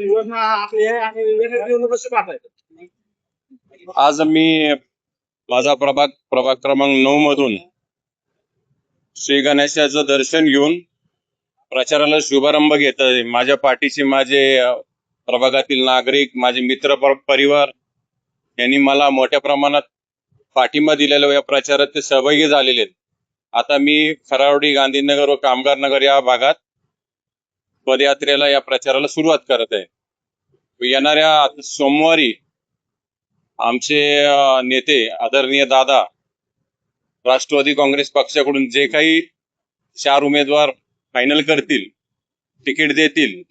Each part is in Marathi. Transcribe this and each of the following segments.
योजना आपली आहे आणि योजना कशी पाहताय? आज मी माझा प्रभाग क्रमांक 9 मधून श्री गणेशाचं दर्शन घेऊन प्रचाराला शुभारंभ घेत आहे. माझ्या पाठीशी माझे प्रभागातील नागरिक, माझे मित्र परिवार यांनी मला मोठ्या प्रमाणात पाठिंबा दिलेला या प्रचारात ते सहभागी झालेले आहेत. आता मी खरावडी, गांधीनगर व कामगार नगर या भागात पदयात्रेला या प्रचाराला सुरुवात करत आहे. येणाऱ्या सोमवारी आमचे नेते आदरणीय दादा राष्ट्रवादी काँग्रेस पक्षाकडून जे काही 4 उमेदवार फायनल करतील, तिकीट देतील,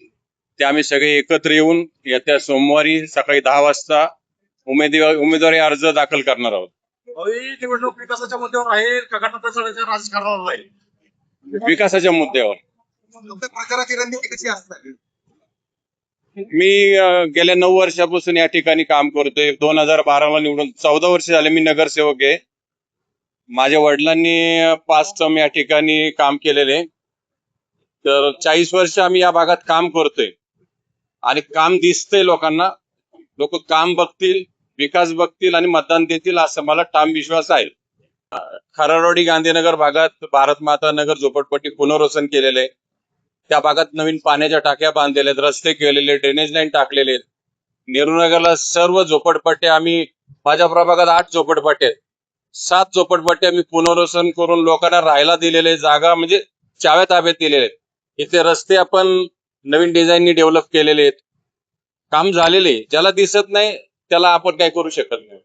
ते आम्ही सगळे एकत्र येऊन येत्या सोमवारी सकाळी 10 वाजता उमेदवारी अर्ज दाखल करणार आहोत. निवडणूक विकासाच्या मुद्द्यावर आहे का गटातटाच्या राजकारणावर आहे? विकासाच्या मुद्द्यावर. प्रचाराची रणनीती कशी असणार? मी गेल्या 9 वर्षापासून या ठिकाणी काम करतोय. 2012ला निवडून 14 वर्ष झाले मी नगरसेवक आहे. माझ्या वडिलांनी 5 टर्म या ठिकाणी काम केलेले. तर 40 वर्ष आम्ही या भागात काम करतोय आणि काम दिसतंय लोकांना. लोक काम बघतील, विकास बघतील आणि मतदान देतील असं मला ठाम विश्वास आहे. खराडवाडी गांधीनगर भागात भारत माता नगर झोपडपट्टी पुनर्वसन केलेले आहे. त्या भागात नवीन पाण्याच्या टाक्या बांधलेल्या आहेत, रस्ते केलेले, ड्रेनेज लाईन टाकलेले आहेत. नेहरूनगरला सर्व झोपडपट्ट्या आम्ही, माझ्या प्रभागात 8 झोपडपट्ट्या आहेत. 7 झोपडपट्ट्या आम्ही पुनर्वसन करून लोकांना राहायला दिलेले, जागा म्हणजे चाव्या ताब्यात दिलेले आहेत. इथे रस्ते आपण नवीन डिझाईननी डेव्हलप केलेले आहेत. काम झालेले, ज्याला दिसत नाही त्याला आपण काय करू शकत नाही.